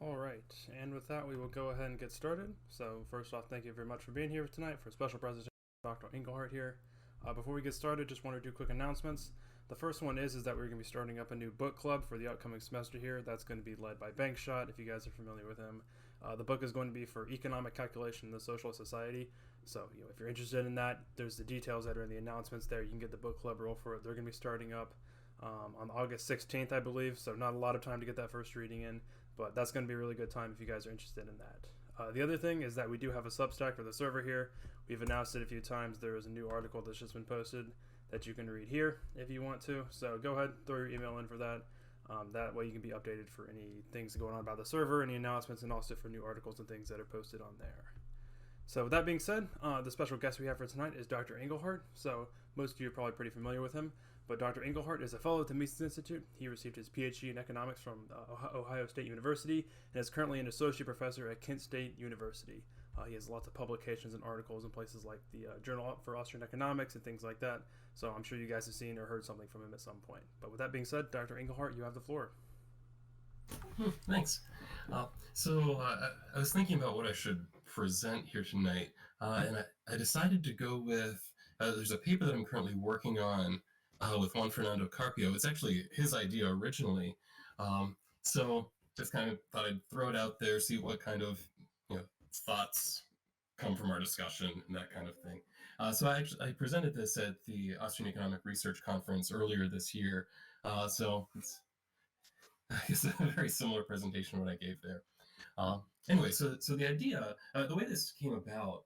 All right, and with that, we will go ahead and get started. So, first off, thank you very much for being here tonight for a special presentation. Dr. Engelhardt here. Before we get started, just want to do quick announcements. The first one is that we're going to be starting up a new book club for the upcoming semester here. That's going to be led by Bankshot, if you guys are familiar with him. The book is going to be for economic calculation in the social society. So, if you're interested in that, there's the details that are in the announcements there. You can get the book club roll for it. They're going to be starting up on August 16th, I believe. So, not a lot of time to get that first reading in, but that's going to be a really good time if you guys are interested in that. The other thing is that we do have a Substack for the server here. We've announced it a few times. There is a new article that's just been posted that you can read here if you want to. So go ahead, throw your email in for that. That way you can be updated for any things going on about the server, any announcements, and also for new articles and things that are posted on there. So with that being said, the special guest we have for tonight is Dr. Engelhardt. So most of you are probably pretty familiar with him, but Dr. Engelhardt is a fellow at the Mises Institute. He received his PhD in economics from Ohio State University and is currently an associate professor at Kent State University. He has lots of publications and articles in places like the Journal for Austrian Economics and things like that. So I'm sure you guys have seen or heard something from him at some point. But with that being said, Dr. Engelhardt, you have the floor. Thanks. I was thinking about what I should present here tonight, and I decided to go with there's a paper that I'm currently working on with Juan Fernando Carpio. It's actually his idea originally. So just kind of thought I'd throw it out there, see what kind of thoughts come from our discussion and that kind of thing. I presented this at the Austrian Economic Research Conference earlier this year. So it's I guess a very similar presentation to what I gave there. Anyway, so the idea, the way this came about,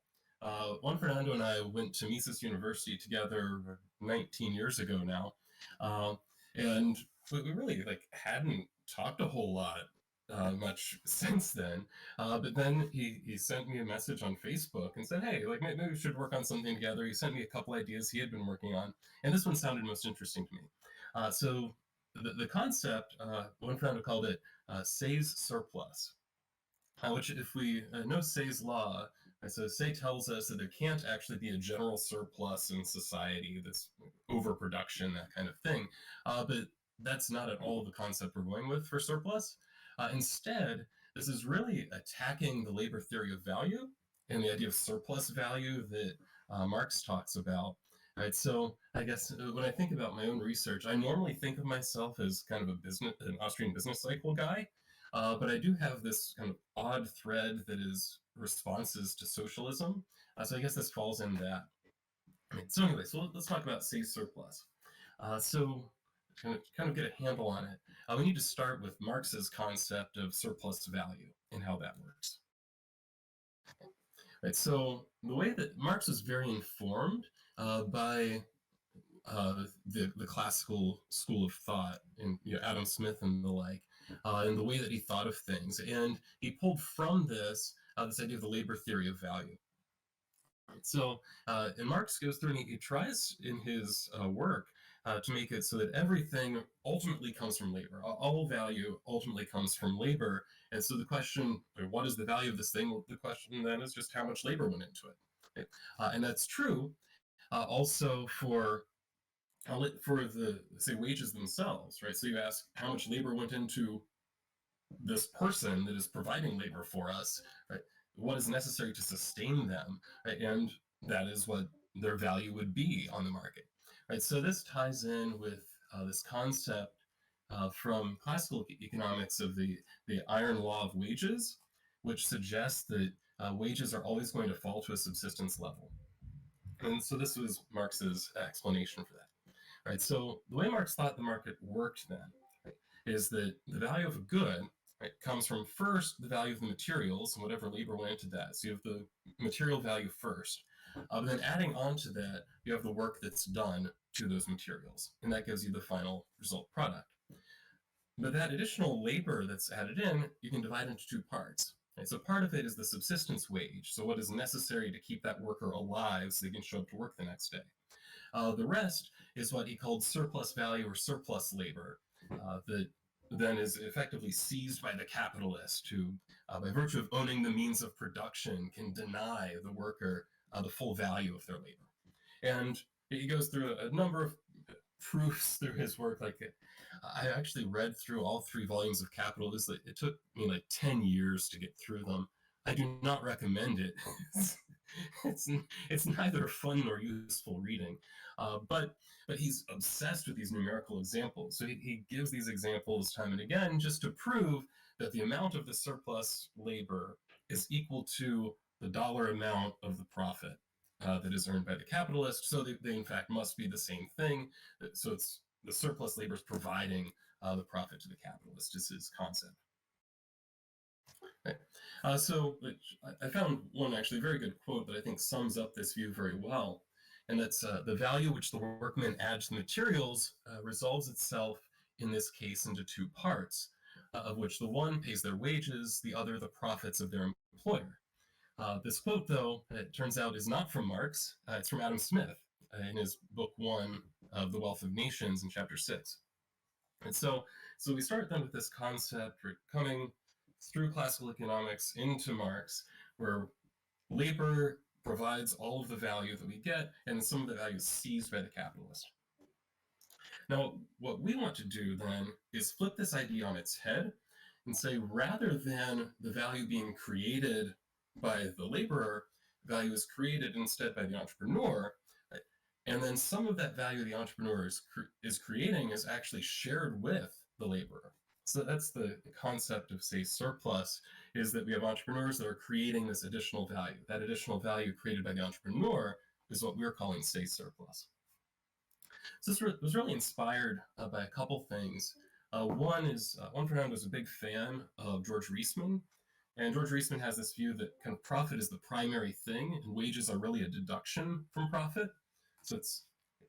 Juan Fernando and I went to Mises University together 19 years ago now, and we really hadn't talked a whole lot much since then. But then he sent me a message on Facebook and said, "Hey, maybe we should work on something together." He sent me a couple ideas he had been working on, and this one sounded most interesting to me. So the concept, Juan Fernando called it Say's surplus, which if we know Say's law, so Say tells us that there can't actually be a general surplus in society, this overproduction, that kind of thing. But that's not at all the concept we're going with for surplus. Instead, this is really attacking the labor theory of value and the idea of surplus value that Marx talks about. Right, so I guess when I think about my own research, I normally think of myself as kind of an Austrian business cycle guy, but I do have this kind of odd thread that is responses to socialism. So I guess this falls in that. So anyway, so let's talk about say surplus. So to kind of get a handle on it, we need to start with Marx's concept of surplus value and how that works. Right, so the way that Marx was very informed by the classical school of thought and Adam Smith and the like, and the way that he thought of things, and he pulled from this this idea of the labor theory of value. So, and Marx goes through and he tries in his work to make it so that everything ultimately comes from labor. All value ultimately comes from labor. And so the question, what is the value of this thing? Well, the question then is just how much labor went into it. Okay? And that's true also for the, say, wages themselves, right? So you ask how much labor went into this person that is providing labor for us, right? What is necessary to sustain them, right? And that is what their value would be on the market, right? So this ties in with this concept from classical economics of the iron law of wages, which suggests that wages are always going to fall to a subsistence level. And so this was Marx's explanation for that. Right, so the way Marx thought the market worked then, right, is that the value of a good, right, comes from first the value of the materials and whatever labor went into that. So you have the material value first, but then adding on to that, you have the work that's done to those materials, and that gives you the final result product. But that additional labor that's added in, you can divide into two parts. Right? So part of it is the subsistence wage, so what is necessary to keep that worker alive so they can show up to work the next day. The rest is what he called surplus value or surplus labor that then is effectively seized by the capitalist who, by virtue of owning the means of production, can deny the worker the full value of their labor. And he goes through a number of proofs through his work, like I actually read through all 3 volumes of Capital. It took me like 10 years to get through them. I do not recommend it. it's, it's neither fun nor useful reading. But he's obsessed with these numerical examples. So he gives these examples time and again just to prove that the amount of the surplus labor is equal to the dollar amount of the profit that is earned by the capitalist. So they in fact must be the same thing. So it's the surplus labor is providing the profit to the capitalist is his concept. Right. So I found one actually very good quote that I think sums up this view very well. And that's the value which the workman adds to materials resolves itself in this case into 2 parts, of which the one pays their wages, the other the profits of their employer. This quote, though, it turns out is not from Marx. It's from Adam Smith in his book 1 of The Wealth of Nations in chapter 6. And so we start then with this concept coming through classical economics into Marx, where labor provides all of the value that we get, and some of the value is seized by the capitalist. Now, what we want to do then is flip this idea on its head and say, rather than the value being created by the laborer, value is created instead by the entrepreneur, and then some of that value the entrepreneur is creating is actually shared with the laborer. So that's the concept of, say, surplus, is that we have entrepreneurs that are creating this additional value. That additional value created by the entrepreneur is what we're calling, say, surplus. So this was really inspired by a couple things. One friend was a big fan of George Reisman, and George Reisman has this view that kind of profit is the primary thing, and wages are really a deduction from profit. So it's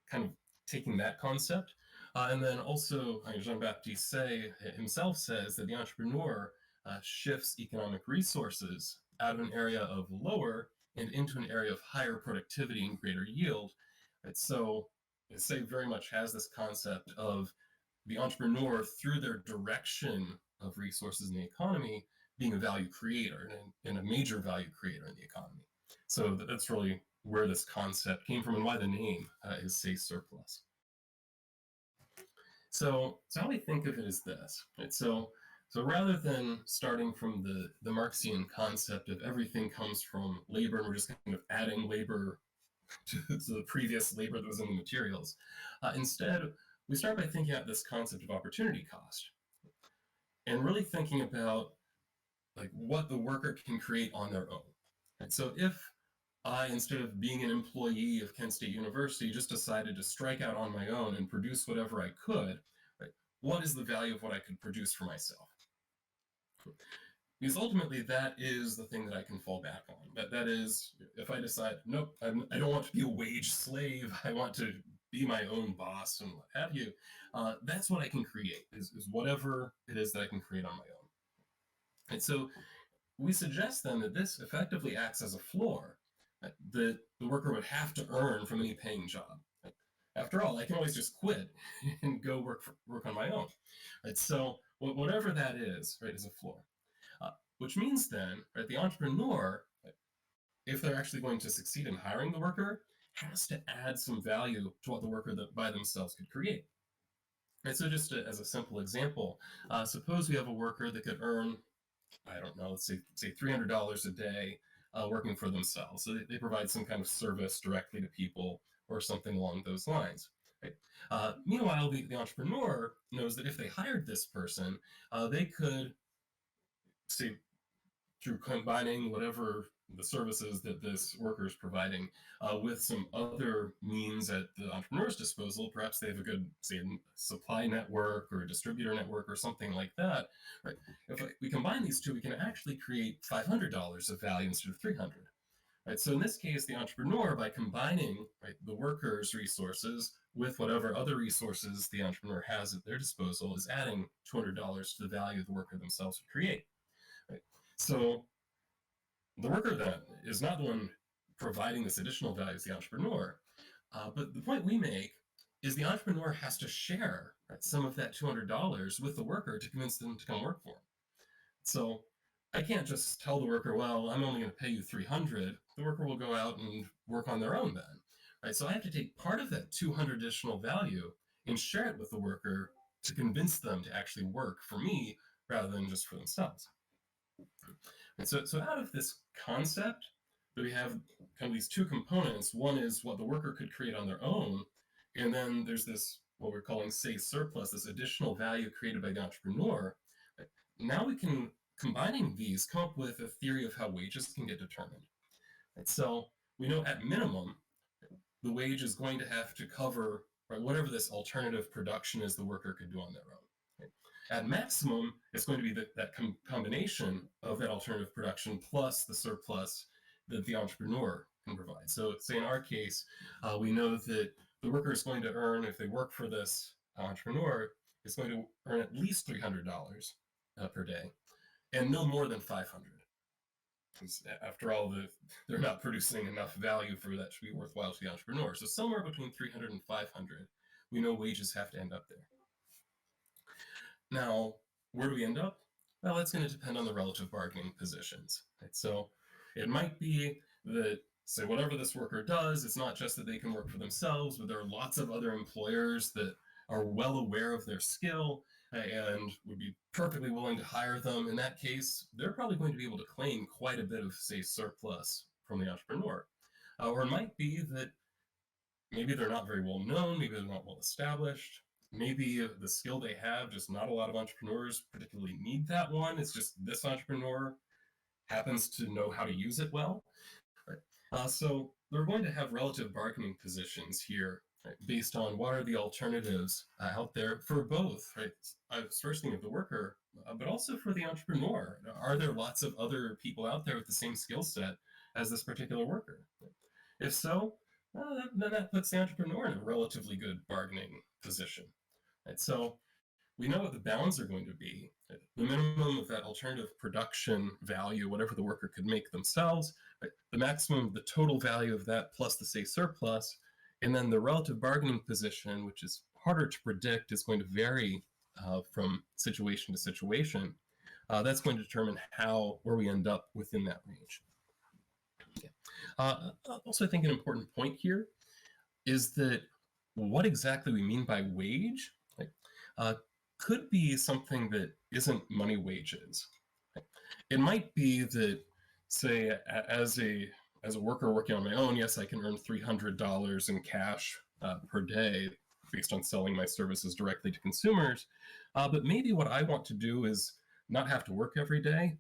kind of taking that concept. And then also, Jean-Baptiste Say himself says that the entrepreneur shifts economic resources out of an area of lower and into an area of higher productivity and greater yield. Right? So Say very much has this concept of the entrepreneur, through their direction of resources in the economy, being a value creator and a major value creator in the economy. So that's really where this concept came from and why the name is, say, surplus. So how we think of it is this, right? So rather than starting from the Marxian concept of everything comes from labor and we're just kind of adding labor to the previous labor that was in the materials, instead we start by thinking about this concept of opportunity cost and really thinking about like what the worker can create on their own. And so if I, instead of being an employee of Kent State University, just decided to strike out on my own and produce whatever I could, right, what is the value of what I could produce for myself? Because ultimately that is the thing that I can fall back on. That is, if I decide, nope, I don't want to be a wage slave, I want to be my own boss and what have you, that's what I can create, is whatever it is that I can create on my own. And so we suggest then that this effectively acts as a floor that the worker would have to earn from any paying job. After all, I can always just quit and go work on my own. Right? So whatever that is, right, is a floor. Which means then, right, the entrepreneur, if they're actually going to succeed in hiring the worker, has to add some value to what the worker by themselves could create. And so just as a simple example, suppose we have a worker that could earn, I don't know, let's say $300 a day working for themselves. So they provide some kind of service directly to people or something along those lines. Right? Meanwhile, the entrepreneur knows that if they hired this person, they could, say, through combining whatever the services that this worker is providing with some other means at the entrepreneur's disposal, perhaps they have a good, say, supply network or a distributor network or something like that, right? If we combine these two, we can actually create $500 of value instead of $300. Right? So in this case, the entrepreneur, by combining, right, the worker's resources with whatever other resources the entrepreneur has at their disposal, is adding $200 to the value the worker themselves would create. Right? So the worker then is not the one providing this additional value as the entrepreneur, but the point we make is the entrepreneur has to share, right, some of that $200 with the worker to convince them to come work for him. So I can't just tell the worker, well, I'm only going to pay you $300. The worker will go out and work on their own then. Right? So I have to take part of that $200 additional value and share it with the worker to convince them to actually work for me rather than just for themselves. And so out of this concept, we have kind of these two components. One is what the worker could create on their own, and then there's this, what we're calling, say, surplus, this additional value created by the entrepreneur. Now we can, combining these, come up with a theory of how wages can get determined. And so we know at minimum, the wage is going to have to cover, right, whatever this alternative production is the worker could do on their own. Right? At maximum, it's going to be that combination of that alternative production plus the surplus that the entrepreneur can provide. So say in our case, we know that the worker is going to earn, if they work for this entrepreneur, is going to earn at least $300 per day, and no more than 500. Because after all, they're not producing enough value for that to be worthwhile to the entrepreneur. So somewhere between 300 and 500, we know wages have to end up there. Now, where do we end up? Well, it's going to depend on the relative bargaining positions. Right? So it might be that, say, whatever this worker does, it's not just that they can work for themselves, but there are lots of other employers that are well aware of their skill and would be perfectly willing to hire them. In that case, they're probably going to be able to claim quite a bit of, say, surplus from the entrepreneur. Or it might be that maybe they're not very well known, maybe they're not well established, maybe the skill they have, just not a lot of entrepreneurs particularly need that one. It's just this entrepreneur happens to know how to use it well. Right? So they're going to have relative bargaining positions here, right, based on what are the alternatives out there for both, right? First thing of the worker, but also for the entrepreneur. Are there lots of other people out there with the same skill set as this particular worker? If so, then that puts the entrepreneur in a relatively good bargaining position. Right? So we know what the bounds are going to be. The minimum of that alternative production value, whatever the worker could make themselves, right? The maximum of the total value of that plus the, say, surplus, and then the relative bargaining position, which is harder to predict, is going to vary from situation to situation. That's going to determine where we end up within that range. Also, I think an important point here is that what exactly we mean by wage, right, could be something that isn't money wages. Right? It might be that, say, as a worker working on my own, yes, I can earn $300 in cash per day based on selling my services directly to consumers. But maybe what I want to do is not have to work every day,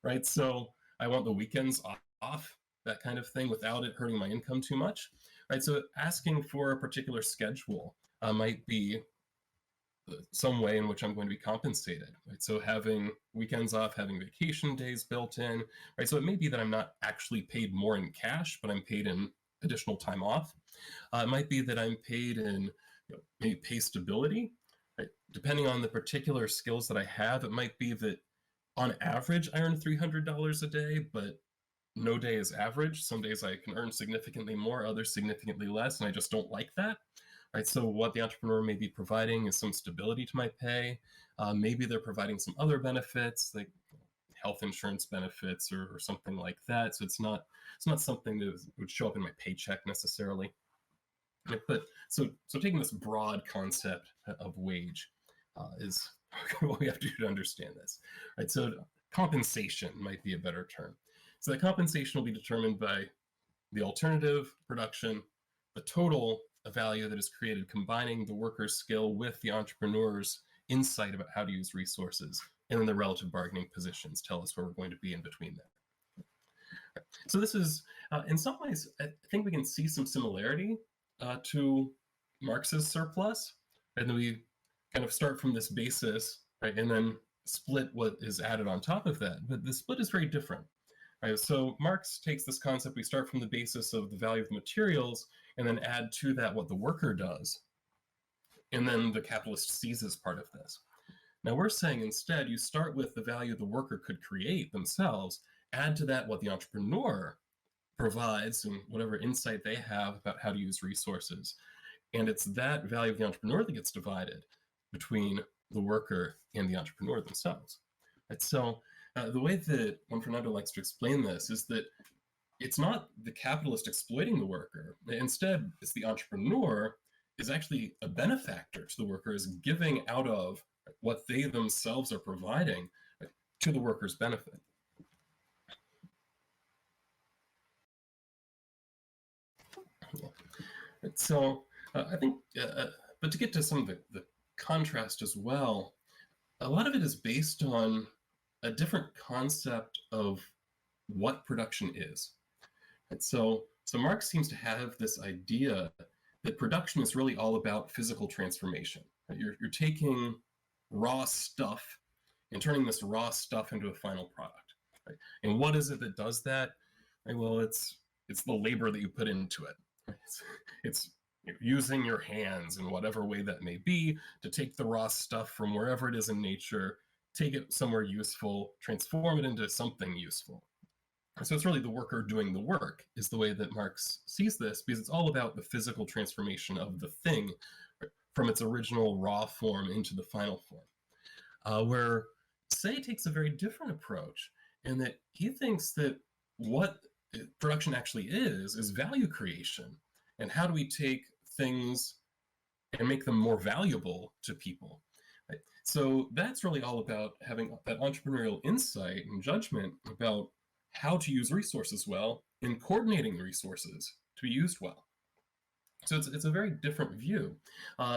right? So I want the weekends off, that kind of thing, without it hurting my income too much, right? So asking for a particular schedule might be some way in which I'm going to be compensated, right? So having weekends off, having vacation days built in, right? So it may be that I'm not actually paid more in cash, but I'm paid in additional time off. It might be that I'm paid in maybe pay stability, right? Depending on the particular skills that I have, it might be that on average I earn $300 a day, but no day is average. Some days I can earn significantly more, others significantly less, and I just don't like that. Right, so what the entrepreneur may be providing is some stability to my pay. Maybe they're providing some other benefits, like health insurance benefits or something like that. So it's not something that would show up in my paycheck necessarily. But so taking this broad concept of wage is what we have to do to understand this. Right, so compensation might be a better term. So the compensation will be determined by the alternative production, the total value that is created, combining the worker's skill with the entrepreneur's insight about how to use resources, and then the relative bargaining positions tell us where we're going to be in between them. So this is, in some ways, I think we can see some similarity to Marx's surplus, and then we kind of start from this basis, right, and then split what is added on top of that. But the split is very different. Right, so Marx takes this concept, we start from the basis of the value of the materials, and then add to that what the worker does. And then the capitalist seizes part of this. Now we're saying instead, you start with the value the worker could create themselves, add to that what the entrepreneur provides and whatever insight they have about how to use resources. And it's that value of the entrepreneur that gets divided between the worker and the entrepreneur themselves. Right, so the way that Juan Fernando likes to explain this is that it's not the capitalist exploiting the worker. Instead, it's the entrepreneur is actually a benefactor to the worker, is giving out of what they themselves are providing to the worker's benefit. So I think, but to get to some of the contrast as well, a lot of it is based on a different concept of what production is. And so Marx seems to have this idea that production is really all about physical transformation. You're taking raw stuff and turning this raw stuff into a final product. Right? And what is it that does that? Well, it's the labor that you put into it. It's using your hands in whatever way that may be to take the raw stuff from wherever it is in nature, take it somewhere useful, transform it into something useful. So it's really the worker doing the work is the way that Marx sees this, because it's all about the physical transformation of the thing from its original raw form into the final form. Where Say takes a very different approach in that he thinks that what production actually is value creation. And how do we take things and make them more valuable to people? Right? So that's really all about having that entrepreneurial insight and judgment about how to use resources well and coordinating the resources to be used well. So it's a very different view.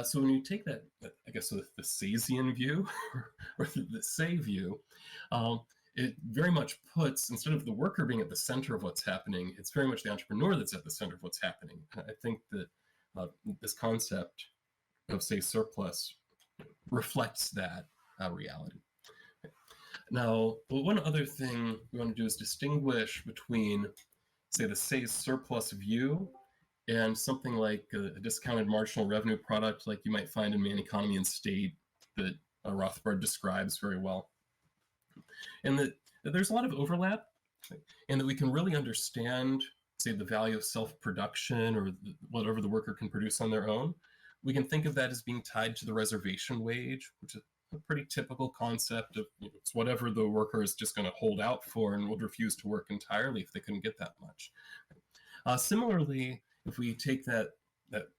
So when you take that, I guess, the Sayesian view or the Say view, it very much puts, instead of the worker being at the center of what's happening, it's very much the entrepreneur that's at the center of what's happening. I think that this concept of, say, surplus reflects that reality. Now, one other thing we want to do is distinguish between, say, the Say surplus view and something like a discounted marginal revenue product like you might find in Man, Economy, and State that Rothbard describes very well. And that there's a lot of overlap, and that we can really understand, say, the value of self-production or whatever the worker can produce on their own. We can think of that as being tied to the reservation wage, which is a pretty typical concept of it's whatever the worker is just going to hold out for and would refuse to work entirely if they couldn't get that much. Similarly, if we take that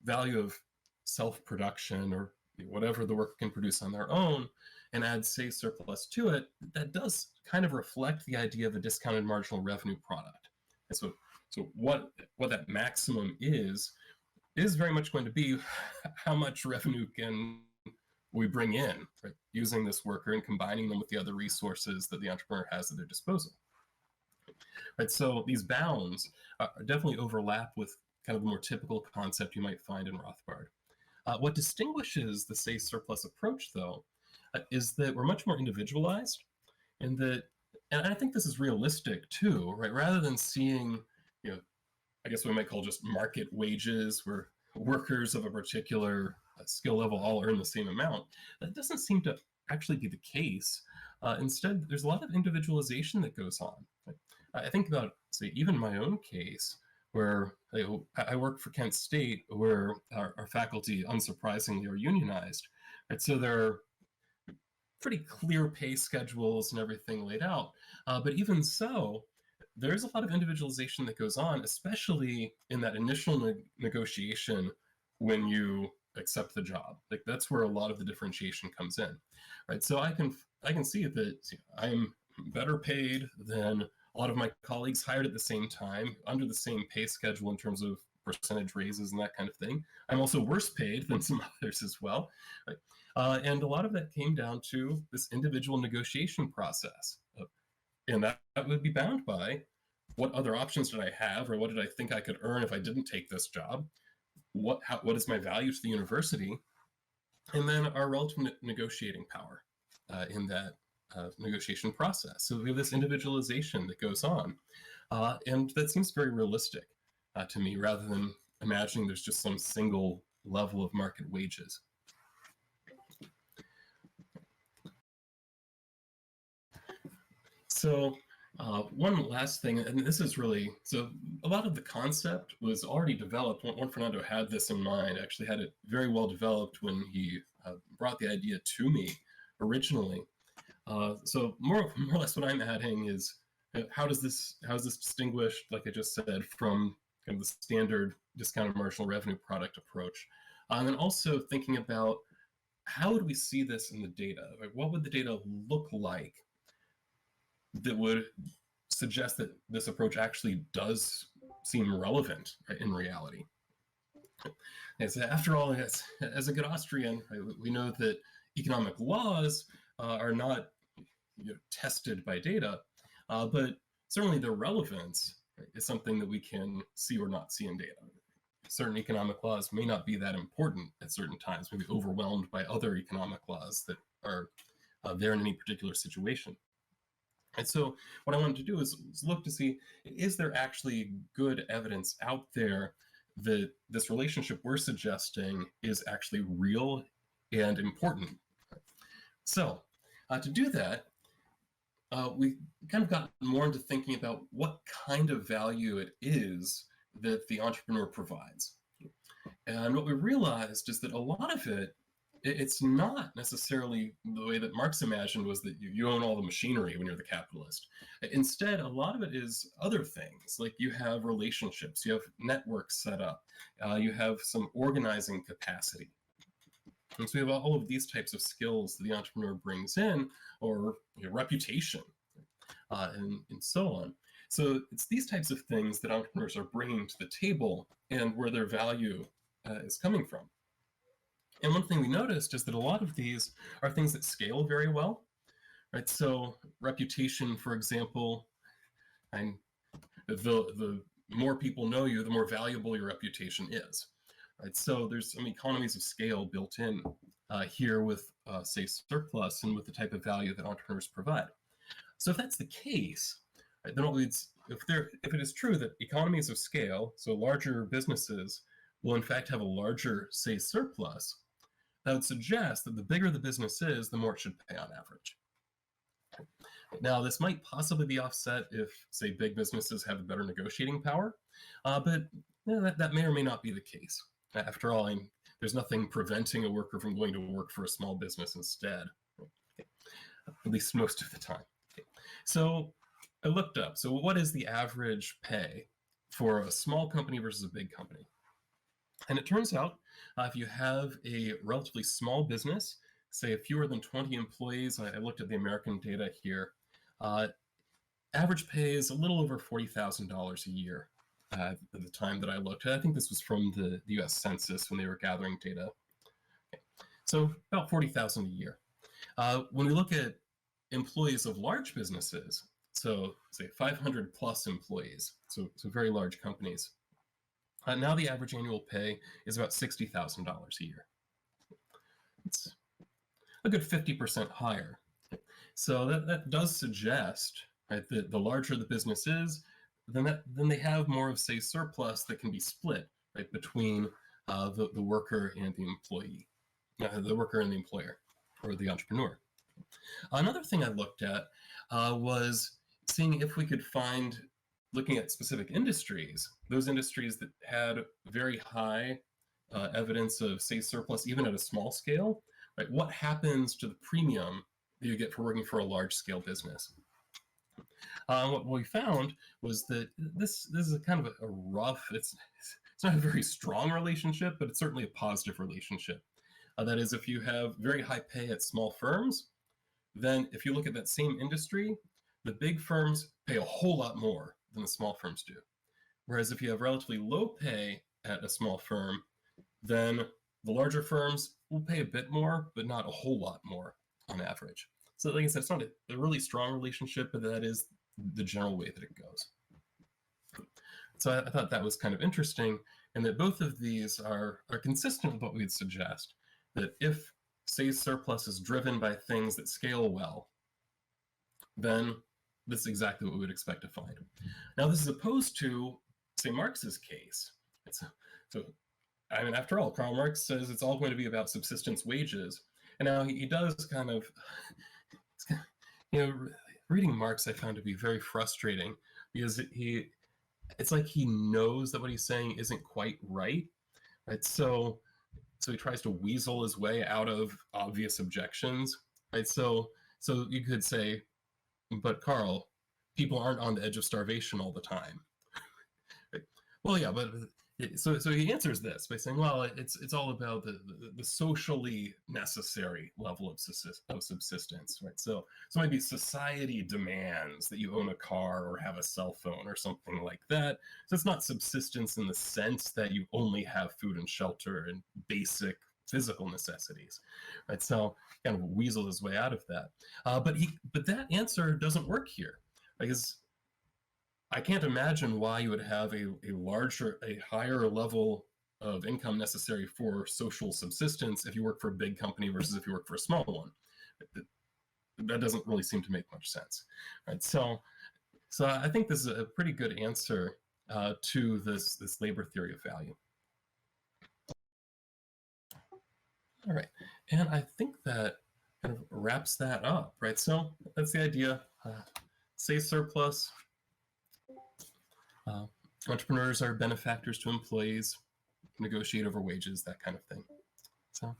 value of self-production or whatever the worker can produce on their own and add, say, surplus to it, that does kind of reflect the idea of a discounted marginal revenue product. And so what that maximum is very much going to be how much revenue can we bring in, right, using this worker and combining them with the other resources that the entrepreneur has at their disposal. Right, so these bounds definitely overlap with kind of the more typical concept you might find in Rothbard. What distinguishes the Say surplus approach, though, is that we're much more individualized, and I think this is realistic too, right? Rather than seeing, I guess we might call just market wages, where workers of a particular skill level all earn the same amount, that doesn't seem to actually be the case. Instead, there's a lot of individualization that goes on. Right? I think about, say, even my own case, where I work for Kent State, where our faculty, unsurprisingly, are unionized. Right? So there are pretty clear pay schedules and everything laid out. But even so, there's a lot of individualization that goes on, especially in that initial negotiation when you accept the job. Like that's where a lot of the differentiation comes in, right? So I can see that I'm better paid than a lot of my colleagues hired at the same time, under the same pay schedule in terms of percentage raises and that kind of thing. I'm also worse paid than some others as well, right? And a lot of that came down to this individual negotiation process. And that would be bound by what other options did I have, or what did I think I could earn if I didn't take this job? What is my value to the university? And then our relative negotiating power in that negotiation process. So we have this individualization that goes on. And that seems very realistic to me, rather than imagining there's just some single level of market wages. So one last thing, and this is really, so a lot of the concept was already developed. Juan Fernando had this in mind, actually had it very well developed when he brought the idea to me originally. So more or less what I'm adding is how is this distinguished, like I just said, from kind of the standard discounted marginal revenue product approach? And also thinking about how would we see this in the data? Like, what would the data look like that would suggest that this approach actually does seem relevant, right, in reality? And so after all, as a good Austrian, right, we know that economic laws are not tested by data, but certainly their relevance, right, is something that we can see or not see in data. Certain economic laws may not be that important at certain times, maybe overwhelmed by other economic laws that are there in any particular situation. And so what I wanted to do is look to see, is there actually good evidence out there that this relationship we're suggesting is actually real and important? So to do that, we kind of got more into thinking about what kind of value it is that the entrepreneur provides. And what we realized is that a lot of it's not necessarily the way that Marx imagined, was that you own all the machinery when you're the capitalist. Instead, a lot of it is other things, like you have relationships, you have networks set up, you have some organizing capacity. And so we have all of these types of skills that the entrepreneur brings in, or reputation, and so on. So it's these types of things that entrepreneurs are bringing to the table, and where their value is coming from. And one thing we noticed is that a lot of these are things that scale very well, right? So reputation, for example, and the more people know you, the more valuable your reputation is, right? So there's some economies of scale built in here with, say, surplus, and with the type of value that entrepreneurs provide. So if that's the case, right, then if it is true that economies of scale, so larger businesses, will in fact have a larger, say, surplus, that would suggest that the bigger the business is, the more it should pay on average. Now, this might possibly be offset if, say, big businesses have a better negotiating power, but that may or may not be the case. After all, there's nothing preventing a worker from going to work for a small business instead, at least most of the time. So I looked up, so what is the average pay for a small company versus a big company? And it turns out, if you have a relatively small business, say fewer than 20 employees, I looked at the American data here, average pay is a little over $40,000 a year at the time that I looked. I think this was from the US Census when they were gathering data. Okay. So about $40,000 a year. When we look at employees of large businesses, so say 500 plus employees, so very large companies, now the average annual pay is about $60,000 a year. It's a good 50% higher. So that does suggest, right, that the larger the business is, then they have more of, say, surplus that can be split, right, between the worker and the employee, the worker and the employer, or the entrepreneur. Another thing I looked at was seeing if we could find, looking at specific industries, those industries that had very high evidence of, say, surplus, even at a small scale, right? What happens to the premium that you get for working for a large-scale business? What we found was that this is a kind of a rough, it's not a very strong relationship, but it's certainly a positive relationship. That is, if you have very high pay at small firms, then if you look at that same industry, the big firms pay a whole lot more than the small firms do. Whereas if you have relatively low pay at a small firm, then the larger firms will pay a bit more, but not a whole lot more on average. So like I said, it's not a really strong relationship, but that is the general way that it goes. So I thought that was kind of interesting, and that both of these are consistent with what we'd suggest, that if, say, surplus is driven by things that scale well, then this is exactly what we would expect to find. Now, this is opposed to, say, Marx's case. After all, Karl Marx says it's all going to be about subsistence wages. And now he does kind of, reading Marx I found to be very frustrating, because it's like he knows that what he's saying isn't quite right? So he tries to weasel his way out of obvious objections, right? So you could say, but Carl, people aren't on the edge of starvation all the time. Right? Well, yeah, but So he answers this by saying, well, it's all about the socially necessary level of subsistence, right? So maybe society demands that you own a car or have a cell phone or something like that. So it's not subsistence in the sense that you only have food and shelter and basic physical necessities, right? So kind of weasel his way out of that. But that answer doesn't work here, because I can't imagine why you would have a higher level of income necessary for social subsistence if you work for a big company versus if you work for a small one. That doesn't really seem to make much sense, right? So I think this is a pretty good answer to this labor theory of value. All right, and I think that kind of wraps that up, right? So that's the idea. Say surplus. Entrepreneurs are benefactors to employees, negotiate over wages, that kind of thing. So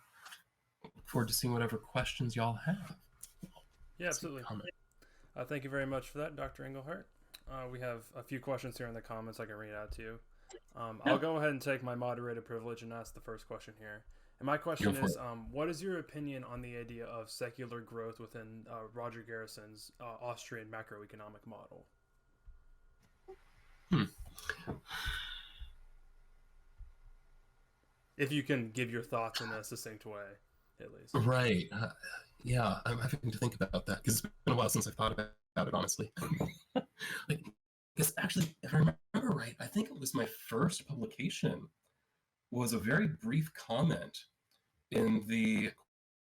look forward to seeing whatever questions y'all have. Yeah, absolutely. Thank you very much for that, Dr. Engelhardt. We have a few questions here in the comments I can read out to you. I'll go ahead and take my moderator privilege and ask the first question here. And my question is, what is your opinion on the idea of secular growth within Roger Garrison's Austrian macroeconomic model? If you can give your thoughts in a succinct way, at least. Right. Yeah, I'm having to think about that because it's been a while since I've thought about it, honestly. Because actually, if I remember right, I think it was my first publication was a very brief comment in the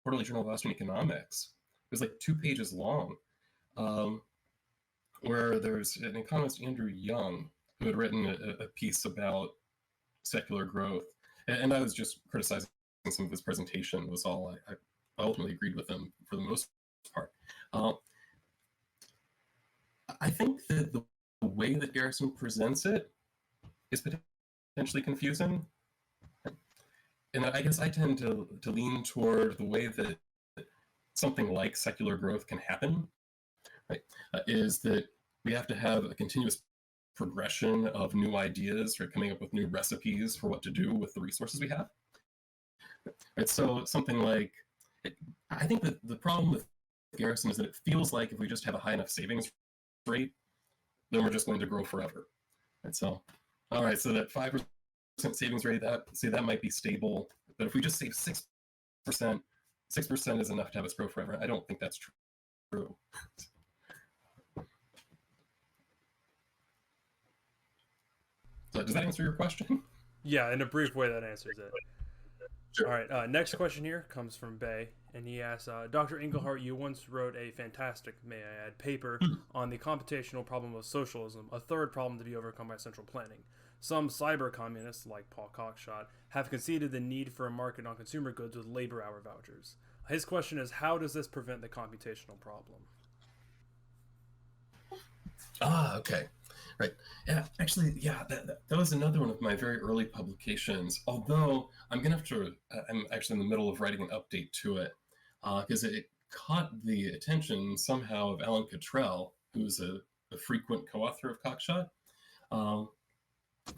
Quarterly Journal of Austrian Economics. It was like 2 pages long, where there's an economist, Andrew Young, who had written a piece about secular growth. And I was just criticizing some of his presentation was all. I ultimately agreed with him for the most part. I think that the way that Garrison presents it is potentially confusing. And I guess I tend to lean toward the way that something like secular growth can happen, right? Is that we have to have a continuous progression of new ideas, right? Coming up with new recipes for what to do with the resources we have. Right? So something like, I think that the problem with Garrison is that it feels like if we just have a high enough savings rate, then we're just going to grow forever. And so, all right, so that 5% savings rate, that might be stable, but if we just save 6%, 6% is enough to have us grow forever. I don't think that's true. So does that answer your question? Yeah, in a brief way, that answers it. Sure. All right, next question here comes from Bay, and he asks, Dr. Engelhardt, you once wrote a fantastic, may I add, paper on the computational problem of socialism, a third problem to be overcome by central planning. Some cyber communists, like Paul Cockshott, have conceded the need for a market on consumer goods with labor hour vouchers. His question is, how does this prevent the computational problem? Okay. Right. Yeah, actually, yeah, that was another one of my very early publications. Although I'm actually in the middle of writing an update to it because it caught the attention somehow of Alan Cottrell, who's a frequent co-author of Cockshott.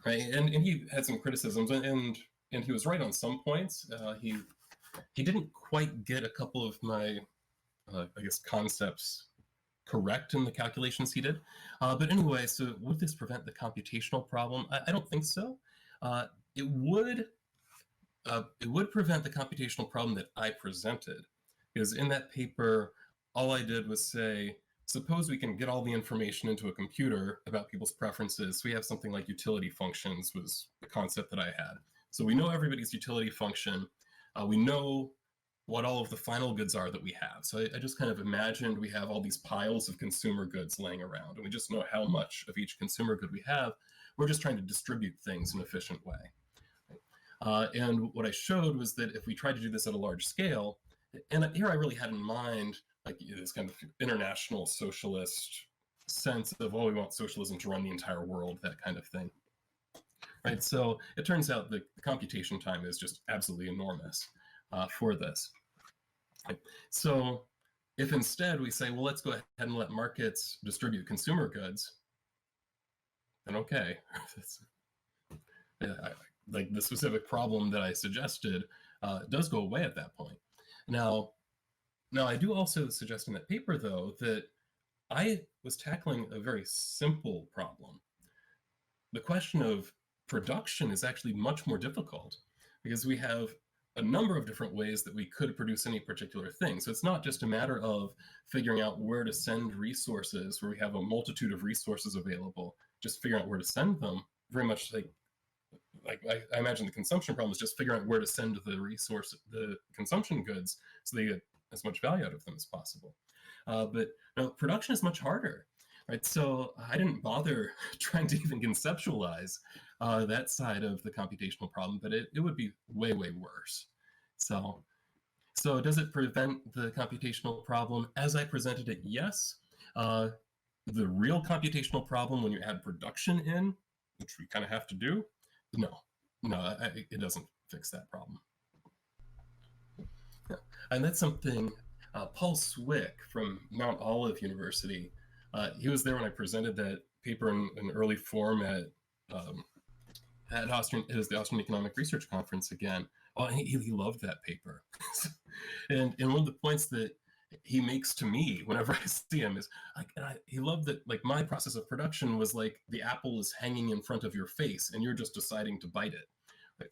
Right, and he had some criticisms, and he was right on some points. He didn't quite get a couple of my, I guess, concepts correct in the calculations he did. But anyway, so would this prevent the computational problem? I don't think so. It would prevent the computational problem that I presented, because in that paper, all I did was say, suppose we can get all the information into a computer about people's preferences. So we have something like utility functions was the concept that I had. So we know everybody's utility function. We know what all of the final goods are that we have. So I just kind of imagined we have all these piles of consumer goods laying around, and we just know how much of each consumer good we have. We're just trying to distribute things in an efficient way. And what I showed was that if we tried to do this at a large scale, and here I really had in mind like this kind of international socialist sense of, oh, we want socialism to run the entire world, that kind of thing. Right, so it turns out the computation time is just absolutely enormous for this. So if instead we say, well, let's go ahead and let markets distribute consumer goods, then okay. like the specific problem that I suggested does go away at that point. Now, I do also suggest in that paper, though, that I was tackling a very simple problem. The question of production is actually much more difficult because we have a number of different ways that we could produce any particular thing. So it's not just a matter of figuring out where to send resources, where we have a multitude of resources available, just figuring out where to send them. Very much like I imagine the consumption problem is just figuring out where to send the consumption goods, so they get as much value out of them as possible. But no, production is much harder, right? So I didn't bother trying to even conceptualize that side of the computational problem, but it would be way, way worse. So does it prevent the computational problem as I presented it? Yes. The real computational problem when you add production in, which we kind of have to do, no, it doesn't fix that problem. Yeah. And that's something Paul Swick from Mount Olive University, he was there when I presented that paper in early form at the Austrian Economic Research Conference again. Oh, he loved that paper. and one of the points that he makes to me whenever I see him is he loved that, like, my process of production was like the apple is hanging in front of your face and you're just deciding to bite it. Like,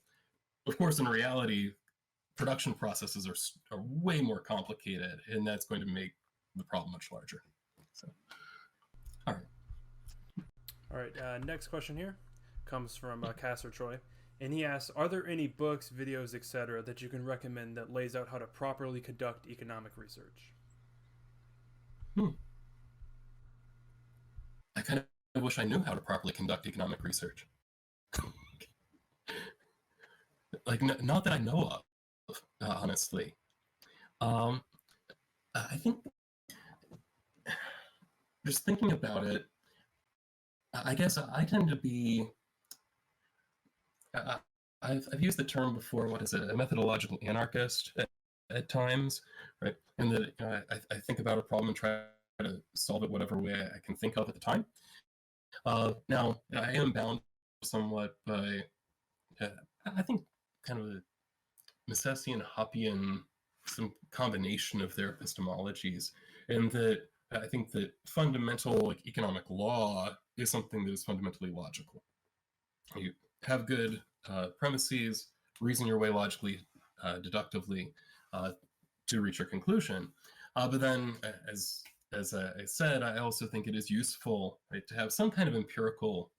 of course, in reality, production processes are way more complicated, and that's going to make the problem much larger. So, all right. Next question here comes from Casser Troy, and he asks, "Are there any books, videos, etc., that you can recommend that lays out how to properly conduct economic research?" I kind of wish I knew how to properly conduct economic research. Like, not that I know of, honestly. I think just thinking about it, I guess I tend to be. I've used the term before. What is it? A methodological anarchist at times, right? And that I think about a problem and try to solve it whatever way I can think of at the time. Now, I am bound somewhat by, I think, kind of a Misesian, Hoppian, some combination of their epistemologies, and that I think that fundamental economic law is something that is fundamentally logical. You have good premises, reason your way logically, deductively, to reach your conclusion. But then, as I said, I also think it is useful, right, to have some kind of empirical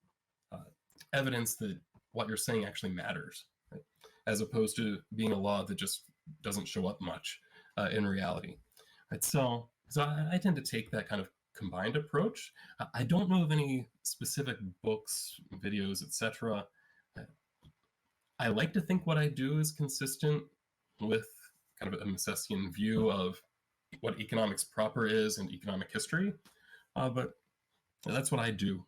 evidence that what you're saying actually matters, right, as opposed to being a law that just doesn't show up much in reality. Right? So I tend to take that kind of combined approach. I don't know of any specific books, videos, etc. I like to think what I do is consistent with kind of a Misesian view of what economics proper is and economic history, but that's what I do.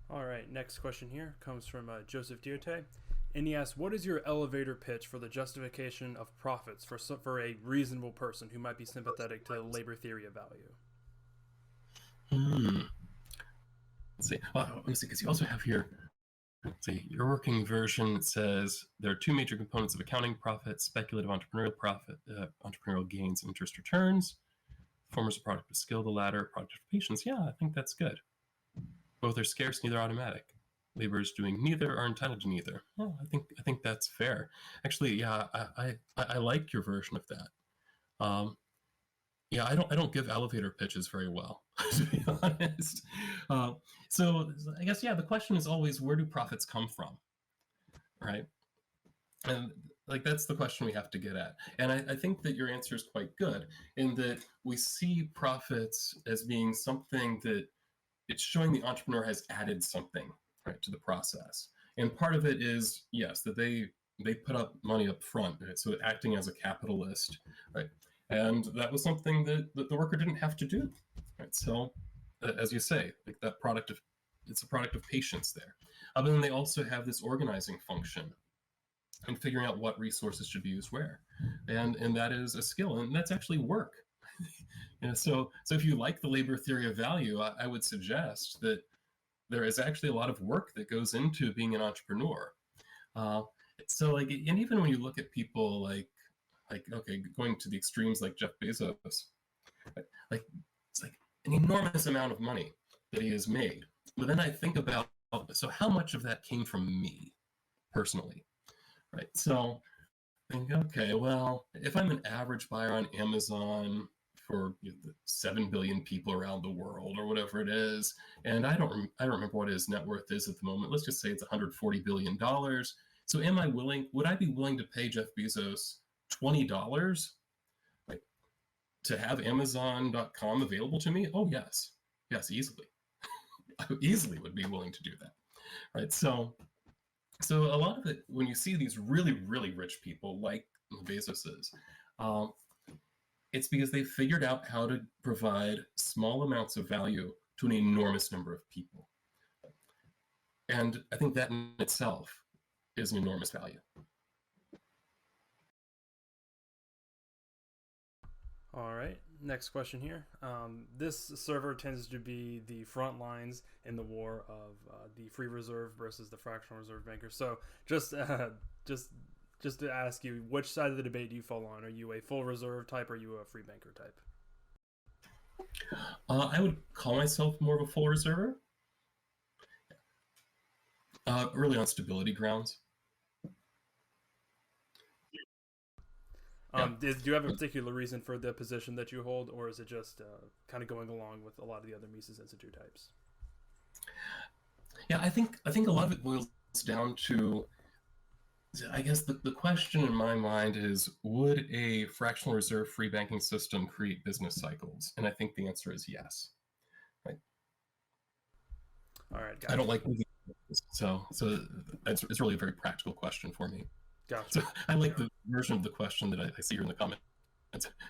All right, next question here comes from Joseph Diote, and he asks, "What is your elevator pitch for the justification of profits for a reasonable person who might be sympathetic to labor theory of value?" Let's see. Well, let me see, because you also have here. Let's see, your working version says there are two major components of accounting profit: speculative entrepreneurial profit, entrepreneurial gains, interest returns. The former is a product of skill, the latter, product of patience. Yeah, I think that's good. Both are scarce, neither automatic. Laborers doing neither are entitled to neither. Well, I think that's fair. Actually, yeah, I like your version of that. Yeah, I don't give elevator pitches very well, to be honest. So I guess, yeah, the question is always, where do profits come from, right? And that's the question we have to get at. And I think that your answer is quite good in that we see profits as being something that it's showing the entrepreneur has added something, right, to the process. And part of it is, yes, that they put up money up front, right? So acting as a capitalist, right? And that was something that the worker didn't have to do, right? So, as you say, that it's a product of patience there. But then they also have this organizing function and figuring out what resources should be used where, and that is a skill, and that's actually work. So if you like the labor theory of value, I would suggest that there is actually a lot of work that goes into being an entrepreneur. Uh, so like, and even when you look at people like okay, going to the extremes like Jeff Bezos, like it's like an enormous amount of money that he has made. But then I think about, so how much of that came from me personally, right? So I think, okay, well, if I'm an average buyer on Amazon for 7 billion people around the world or whatever it is, and I don't remember what his net worth is at the moment. Let's just say it's $140 billion. So would I be willing to pay Jeff Bezos $20 like to have Amazon.com available to me? Oh yes. Yes, easily. I easily would be willing to do that. Right. So a lot of it, when you see these really, really rich people like Bezos's, um, it's because they figured out how to provide small amounts of value to an enormous number of people. And I think that in itself is an enormous value. All right, next question here. This server tends to be the front lines in the war of the free reserve versus the fractional reserve bankers. So just just to ask you, which side of the debate do you fall on? Are you a full reserve type or are you a free banker type? I would call myself more of a full reserver, really on stability grounds. Yeah. Do you have a particular reason for the position that you hold, or is it just kind of going along with a lot of the other Mises Institute types? Yeah, I think a lot of it boils down to, I guess the question in my mind is, would a fractional reserve free banking system create business cycles? And I think the answer is yes. Right. All right, I don't like so it's really a very practical question for me. Gotcha. So I like the version of the question that I see here in the comments: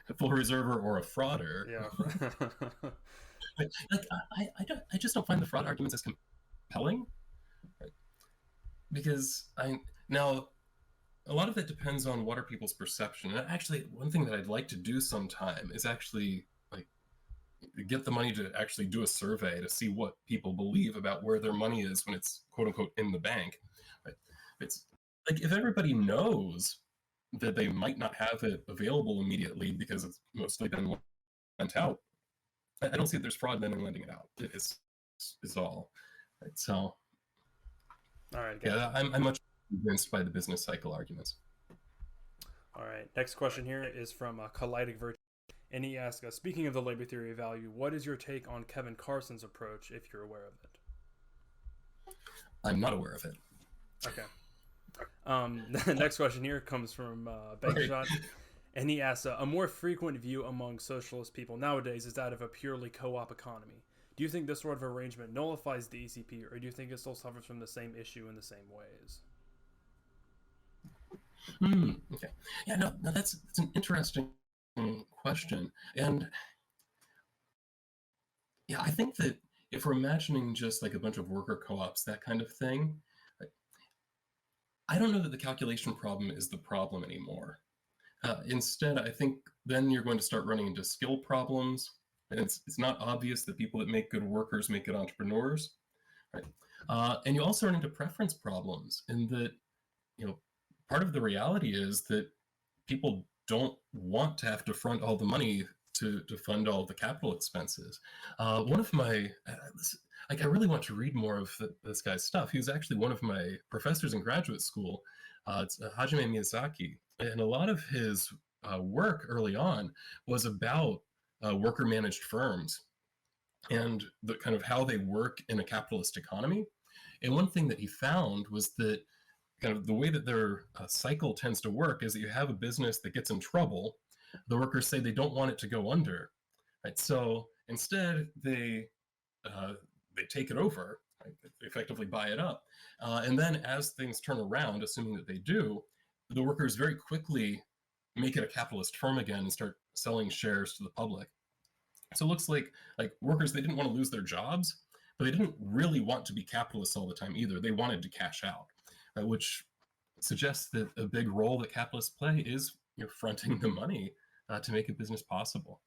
a full reserver or a frauder. Yeah. Like I just don't find the fraud arguments as compelling, right? Because now a lot of it depends on what are people's perception. And actually, one thing that I'd like to do sometime is actually like get the money to actually do a survey to see what people believe about where their money is when it's quote unquote in the bank. Right? It's like if everybody knows that they might not have it available immediately because it's mostly been lent out, I don't see that there's fraud then in lending it out. It is all. Right? So, all right. Yeah, I'm much convinced by the business cycle arguments. All right. Next question here is from Kaleidic Virtue. And he asks, speaking of the labor theory of value, what is your take on Kevin Carson's approach if you're aware of it? I'm not aware of it. Okay. The next question here comes from Engelhardt, and he asks, a more frequent view among socialist people nowadays is that of a purely co-op economy. Do you think this sort of arrangement nullifies the ECP, or do you think it still suffers from the same issue in the same ways? Okay. Yeah, no, that's an interesting question. And yeah, I think that if we're imagining just like a bunch of worker co-ops, that kind of thing, I don't know that the calculation problem is the problem anymore. Instead, I think then you're going to start running into skill problems, and it's not obvious that people that make good workers make good entrepreneurs, right? And you also run into preference problems in that, part of the reality is that people don't want to have to front all the money to fund all the capital expenses. One of my, I really want to read more of this guy's stuff. He was actually one of my professors in graduate school. It's Hajime Miyazaki. And a lot of his work early on was about worker-managed firms and the kind of how they work in a capitalist economy. And one thing that he found was that kind of the way that their cycle tends to work is that you have a business that gets in trouble. The workers say they don't want it to go under, right? So instead, they take it over, right? They effectively buy it up, and then as things turn around, assuming that they do, the workers very quickly make it a capitalist firm again and start selling shares to the public. So it looks like workers, they didn't want to lose their jobs, but they didn't really want to be capitalists all the time either. They wanted to cash out, which suggests that a big role that capitalists play is fronting the money to make a business possible.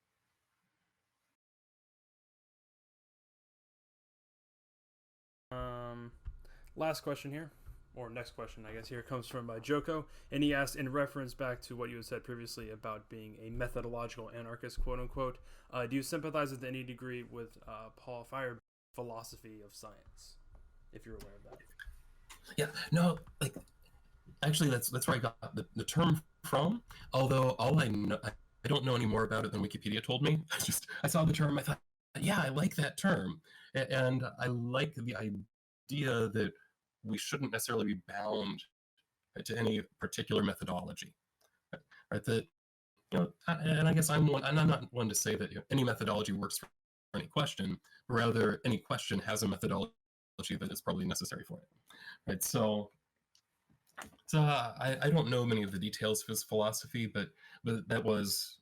Last question here, or next question, I guess, here comes from Joko, and he asked, in reference back to what you had said previously about being a methodological anarchist, quote unquote, do you sympathize to any degree with Paul Feyerabend's philosophy of science, if you're aware of that? Yeah, no, like actually, that's where I got the term from. Although all I know, I don't know any more about it than Wikipedia told me. I saw the term, I thought, yeah, I like that term, and I like the idea that we shouldn't necessarily be bound to any particular methodology, right? That and I guess I'm one, and I'm not one to say that any methodology works for any question. Rather, any question has a methodology that is probably necessary for it, right? So I don't know many of the details of his philosophy, but that was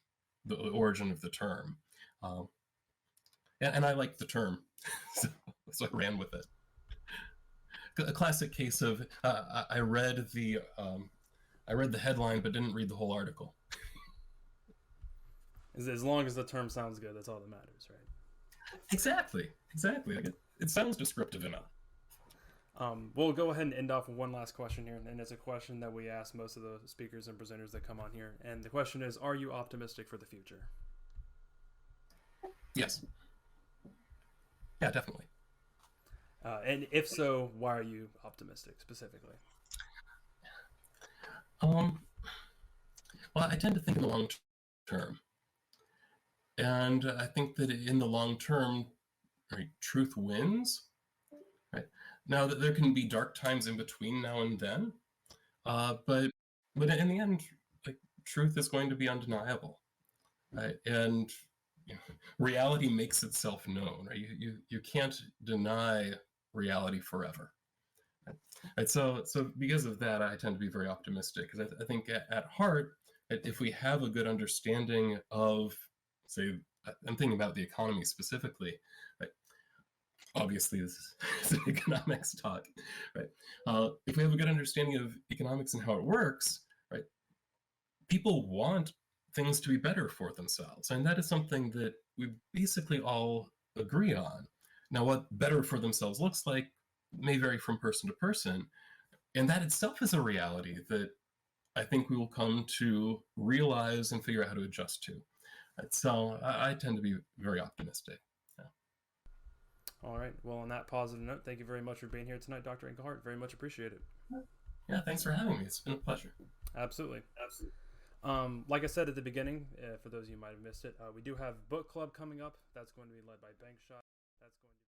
the origin of the term, and I liked the term, so I ran with it. A classic case of I read the headline but didn't read the whole article. As long as the term sounds good, that's all that matters, right? Exactly. It sounds descriptive enough. We'll go ahead and end off with one last question here, and it's a question that we ask most of the speakers and presenters that come on here. And the question is, are you optimistic for the future? Yes. Yeah, definitely. And if so, why are you optimistic specifically? Well, I tend to think in the long term. And I think that in the long term, right, truth wins. Right. Now that there can be dark times in between now and then, but in the end, like, truth is going to be undeniable, right? And reality makes itself known, right? You can't deny reality forever. Right? So because of that, I tend to be very optimistic, because I think at heart, if we have a good understanding of, say, I'm thinking about the economy specifically, right? Obviously, this is an economics talk, right? If we have a good understanding of economics and how it works, right, people want things to be better for themselves, and that is something that we basically all agree on. Now, what better for themselves looks like may vary from person to person, and that itself is a reality that I think we will come to realize and figure out how to adjust to. So I tend to be very optimistic. Yeah. All right. Well, on that positive note, thank you very much for being here tonight, Dr. Engelhardt. Very much appreciate it. Yeah, thanks for having me. It's been a pleasure. Absolutely. Like I said at the beginning, for those of you who might have missed it, we do have book club coming up. That's going to be led by Bankshot. That's going to